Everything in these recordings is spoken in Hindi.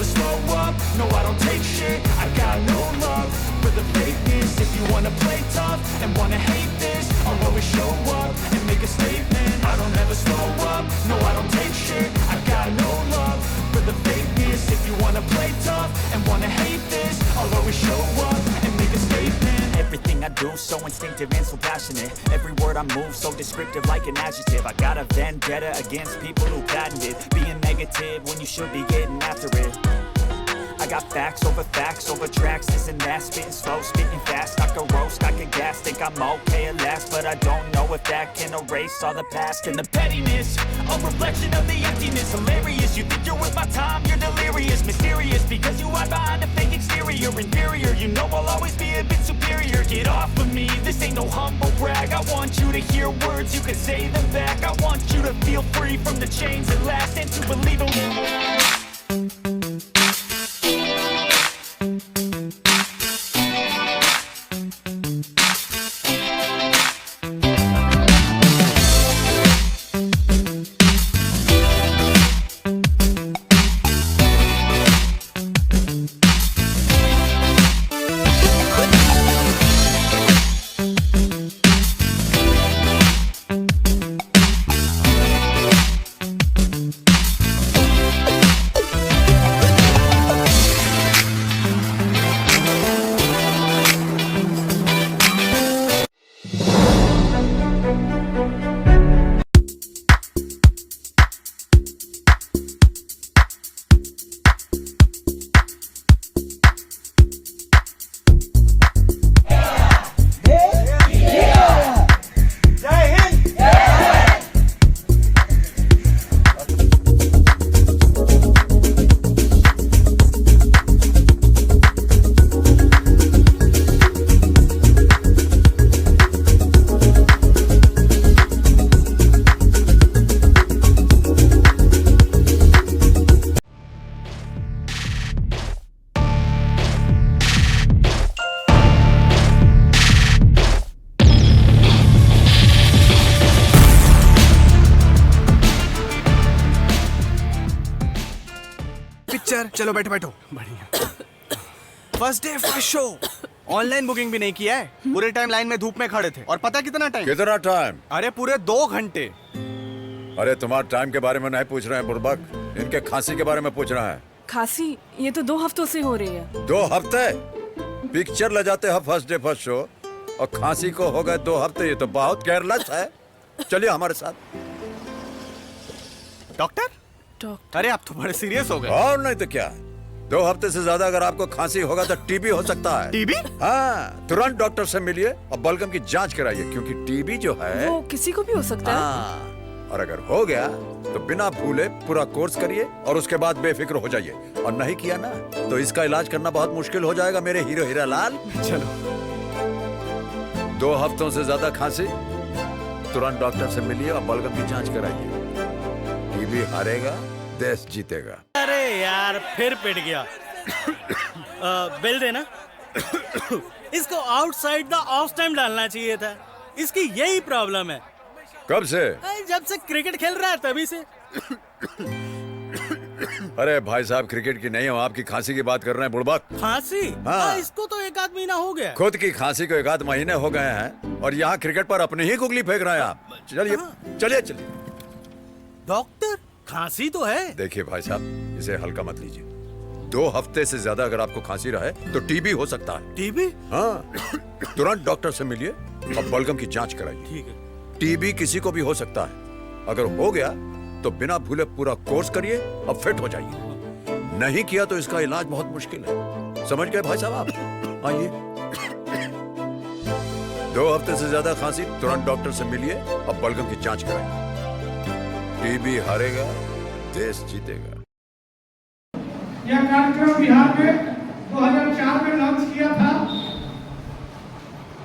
never slow up, no I don't take shit. I got no love for the fakeness. If you wanna play tough and wanna hate this, I'll always show up and make a statement. I don't ever slow up, no I don't take shit. I got no love for the fakeness. If you wanna play tough and wanna hate this, I'll always show up and make a statement. Everything I do so instinctive and so passionate. Every word I move so descriptive like an adjective. I got a vendetta against people who patented being negative when you should be getting after it. I got facts over tracks, this and that. Spitting slow, spitting fast, I can roast, I can gas. Think I'm okay at last, but I don't know if that can erase all the past. And the pettiness, a reflection of the emptiness. Hilarious, you think you're worth my time, you're delirious. Mysterious, because you hide behind a fake exterior. Inferior, you know I'll always be a bit superior. Get off of me, this ain't no humble brag. I want you to hear words, you can say them back. I want you to feel free from the chains that last, and to believe in. Picture चलो बैठो बैठो। बढ़िया। First day first show. Online booking भी नहीं किया है, पूरे टाइम लाइन में धूप में खड़े थे। और पता कितना टाइम? कितना टाइम? अरे पूरे 2 घंटे। अरे तुम्हारे टाइम के बारे में नहीं पूछ रहे हैं बुड़बक, इनके खांसी के बारे में पूछ रहा है। खांसी ये तो 2 हफ्तों से हो रही है। 2 हफ्ते? पिक्चर ले जाते हैं फर्स्ट डे फर्स्ट शो और खांसी को हो गए 2 हफ्ते, ये तो बहुत केयरलेस है। चलिए हमारे साथ। डॉक्टर? अरे आप तो बड़े सीरियस हो गए। और नहीं तो क्या, 2 हफ्ते से ज्यादा अगर आपको खांसी होगा तो टीबी हो सकता है। टीबी? हाँ, तुरंत डॉक्टर से मिलिए और बलगम की जांच कराइए, क्योंकि टीबी जो है वो किसी को भी हो सकता है। हाँ, और अगर हो गया तो बिना भूले पूरा कोर्स करिए और उसके बाद बेफिक्र हो जाइए। और नहीं किया ना तो इसका इलाज करना बहुत मुश्किल हो जाएगा मेरे हीरो हीरा लाल। चलो। 2 हफ्तों से ज्यादा खांसी, तुरंत डॉक्टर से मिलिए और बलगम की जांच कराइए। टीबी हारेगा, देश जीतेगा। अरे यार फिर पिट गया। बिल देना। इसको आउटसाइड द ऑफ टाइम डालना चाहिए था। इसकी यही प्रॉब्लम है। कब से? जब से क्रिकेट खेल रहा है तभी से। अरे भाई साहब, क्रिकेट की नहीं हो, आपकी खांसी की बात कर रहे हैं बुड़बक। खांसी? हाँ। इसको तो 1 आध महीना हो गया। खुद की खांसी को 1 आध महीने हो गए हैं और यहाँ क्रिकेट पर अपनी ही गुगली फेंक रहे हैं आप। चलिए चलिए चलिए। डॉक्टर खांसी तो है। देखिए भाई साहब, इसे हल्का मत लीजिए। 2 हफ्ते से ज्यादा अगर आपको खांसी रहे तो टीबी हो सकता है। टीबी? हाँ, तुरंत डॉक्टर से मिलिए और बलगम की जांच कराइए। ठीक है। टीबी किसी को भी हो सकता है। अगर हो गया तो बिना भूले पूरा कोर्स करिए और फिट हो जाइए। नहीं किया तो इसका इलाज बहुत मुश्किल है। समझ गए भाई साहब आप? आइए। 2 हफ्ते से ज्यादा खांसी, तुरंत डॉक्टर से मिलिए और बलगम की जांच कराइए। टीबी हारेगा, देश जीतेगा। यह कार्यक्रम बिहार में 2004 में लॉन्च किया था।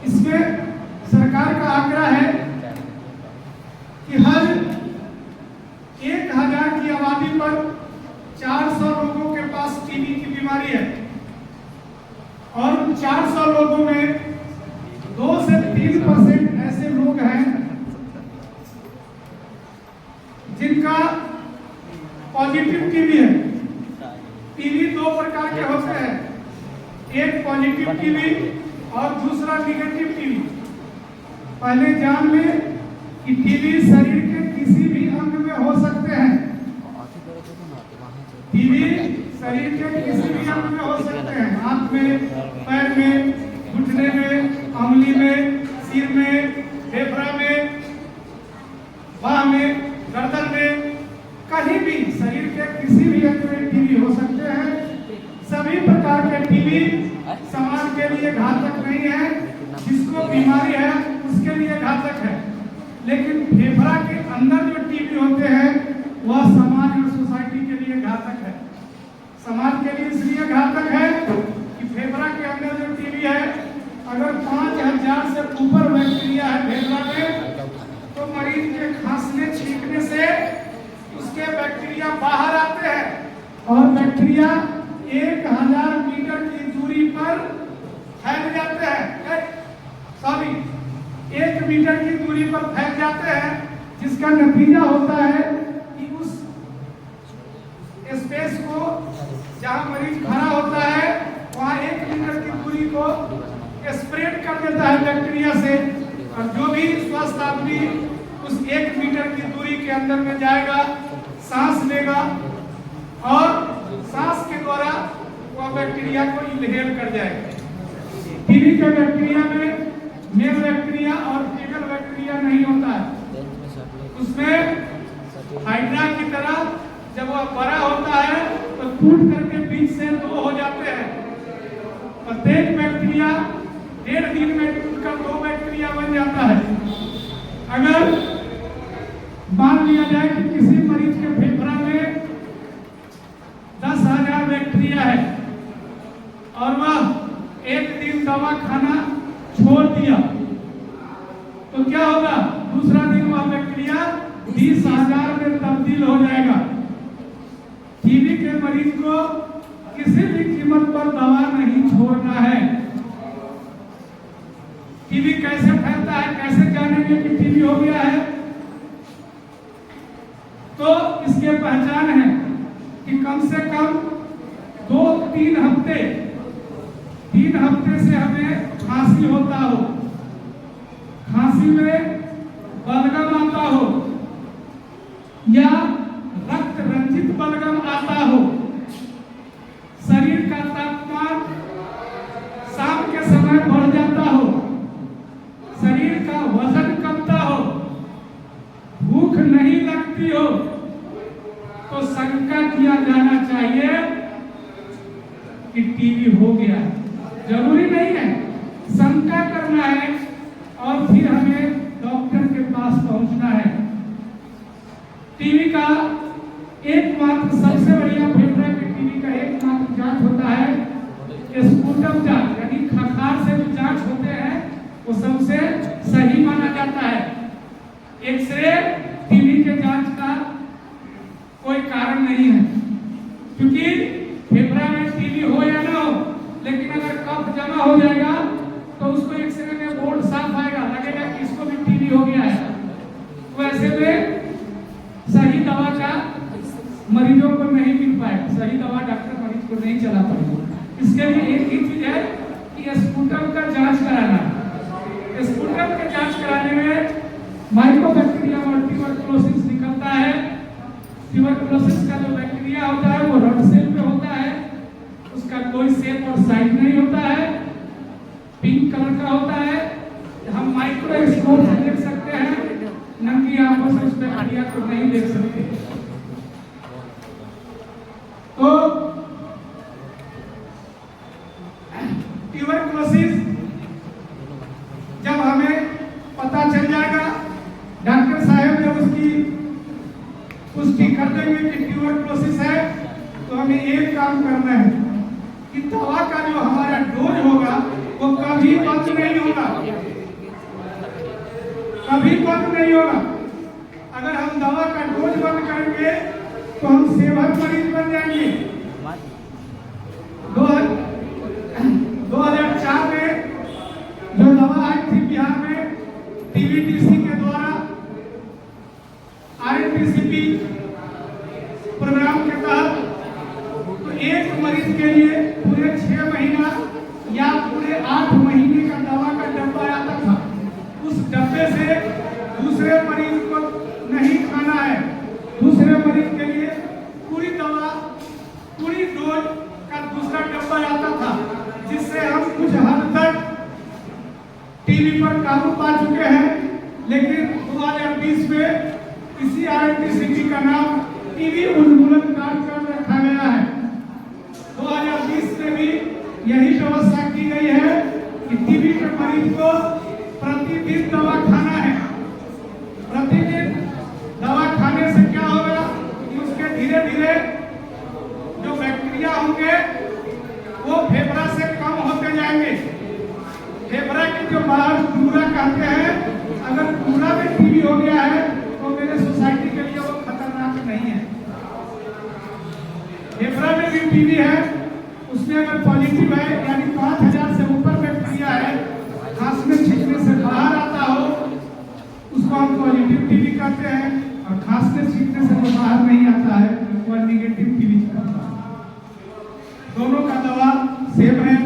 इसमें सरकार का आग्रह है कि हर 1000 की आबादी पर 400 लोगों के पास टीबी की बीमारी है और उन 400 लोगों में 2 से 3% ऐसे लोग हैं जिनका पॉजिटिव टीबी है। टीवी दो प्रकार के होते हैं, एक पॉजिटिव टीवी और दूसरा निगेटिव टीवी। पहले जान लें कि टीवी शरीर के किसी भी अंग में हो सकते हैं। टीवी शरीर के किसी भी अंग में हो सकते हैं, हाथ में, पैर में, घुटने में, अंगुली में, सिर में, फेफड़ा में, बाह में, गर्दन में, कहीं भी शरीर के किसी भी अंग में टीवी हो सकते हैं। सभी प्रकार के टीवी समाज के लिए घातक नहीं है, जिसको बीमारी है उसके लिए घातक है। लेकिन फेफड़ा के अंदर जो टीवी होते हैं वह समाज और सोसाइटी के लिए घातक है। समाज के लिए इसलिए घातक है कि फेफड़ा के अंदर जो टीवी है, अगर 5000 से ऊपर बैक्टीरिया है फेफड़ा में, तो मरीज के खांसने छींकने से उसके बैक्टीरिया बाहर आते हैं और बैक्टीरिया 1000 मीटर की दूरी पर फैल जाते हैं। सॉरी, 1 मीटर की दूरी पर फैल जाते हैं, जिसका नतीजा होता है कि उस स्पेस को जहां मरीज खड़ा होता है वहां 1 मीटर की दूरी को स्प्रेड कर देता है बैक्टीरिया से, और जो भी स्वस्थ आदमी उस 1 मीटर की दूरी के अंदर में जाएगा, सांस लेगा और सांस के द्वारा वह बैक्टीरिया को इनहेल कर जाएगा। टीबी के बैक्टीरिया में मेल बैक्टीरिया और फीमेल बैक्टीरिया नहीं होता है। उसमें हाइड्रा की तरह जब वह बड़ा होता है तो टूट करके बीच से 2 हो जाते हैं। प्रत्येक बैक्टीरिया 1.5 दिन में टूटकर 2 बैक्टीरिया बन जाता है। अगर मान लिया जाए कि किसी मरीज के फेफड़ा में 10,000 बैक्टीरिया है और वह 1 दिन दवा खाना छोड़ दिया, तो क्या होगा? दूसरा दिन वह बैक्टीरिया 20,000 में तब्दील हो जाएगा। टीबी के मरीज को किसी भी कीमत पर दवा नहीं छोड़ना है। टीबी कैसे फैलता है, कैसे जानेंगे कि टीबी हो गया है? तो इसके पहचान है कि कम से कम 2-3 हफ्ते, 3 हफ्ते से हमें खांसी होता हो, खांसी में बलगम आता हो या रक्त रंजित बलगम आता हो, शरीर का तापमान शाम के समय बढ़ जाता हो, शरीर का वजन कमता हो, भूख नहीं लगती हो, तो शंका किया जाना चाहिए कि टीबी हो गया। जरूरी नहीं है, शंका करना है और फिर हमें डॉक्टर के पास पहुंचना है। टीबी का एकमात्र सबसे बढ़िया फेफड़ा के टीबी का एकमात्र जांच होता है स्पूटम जांच, यानी खखार से जो जांच होते हैं वो सबसे सही माना जाता है। एक्सरे टीबी के जांच का कोई कारण नहीं है, क्योंकि फेफड़ा में टीबी हो या ना हो, लेकिन अगर कफ जमा हो जाएगा तो उसको एक्सरे में बोर्ड साफ आएगा, लगेगा कि इसको भी टीबी हो गया है। तो ऐसे में सही दवा का मरीजों को नहीं मिल पाएगा, सही दवा डॉक्टर मरीज को नहीं चला पाएगा। इसके लिए एक ही चीज है कि स्पूटम का जांच कराना। स्पूटम के जांच कराने में माइकोबैक्टीरिया और ट्यूबरकुलोसिस निकलता है। ट्यूबरकुलोसिस का जो बैक्टीरिया होता है वो रड सेल पे होता है, उसका कोई शेप और साइज नहीं होता है, पिंक कलर का होता है। हम माइक्रोस्कोप से देख सकते हैं, नंगी आंखों से उस बैक्टीरिया को नहीं देख सकते। तो ट्यूबरकुलोसिस जब हमें पता चल जाएगा, डॉक्टर साहब जब उसकी पुष्टि कर देंगे कि ट्यूबरकुलोसिस है, तो हमें एक काम करना है कि दवा का जो हमारा डोज होगा वो कभी बंद नहीं होगा, कभी बंद नहीं होगा। अगर हम दवा का डोज बंद करेंगे तो हम सेवक मरीज बन जाएंगे। 2004 में जो दवा आई थी बिहार में टीबीटीसी के द्वारा RNTCP प्रोग्राम के तहत, तो 1 6 महीना या पूरे 8 महीने का दवा का डब्बा आता था, उस डब्बे से दूसरे मरीज को नहीं खाना है। दूसरे मरीज के लिए पूरी दवा, पूरी डोज का दूसरा डब्बा आता था, जिससे हम कुछ हद तक टीबी पर काबू पा चुके हैं। लेकिन 2020 में इसी RMTCT का नाम टीबी उन्मूलन कार्यक्रम रखा गया है। 2020 में भी यही व्यवस्था की गई है कि टीबी के मरीज को प्रतिदिन दवा खाना है। प्रतिदिन दवा खाने से क्या होगा कि उसके धीरे धीरे जो बैक्टीरिया होंगे वो फेफड़ा से कम होते जाएंगे। फेफड़ा के जो बाहर पूरा कहते हैं, अगर पूरा में टीबी हो गया है तो मेरे सोसाइटी के लिए वो खतरनाक नहीं है। फेफड़ा में भी टीबी है, उसमें अगर पॉजिटिव है यानी 5000 से ऊपर बैक्टीरिया है, खांसने छींकने से बाहर आता हो, उसको हम पॉजिटिव टीबी कहते हैं। और खांसने छींकने से जो बाहर नहीं आता है वो नेगेटिव टीबी कहते हैं। दोनों का दवा सेम है।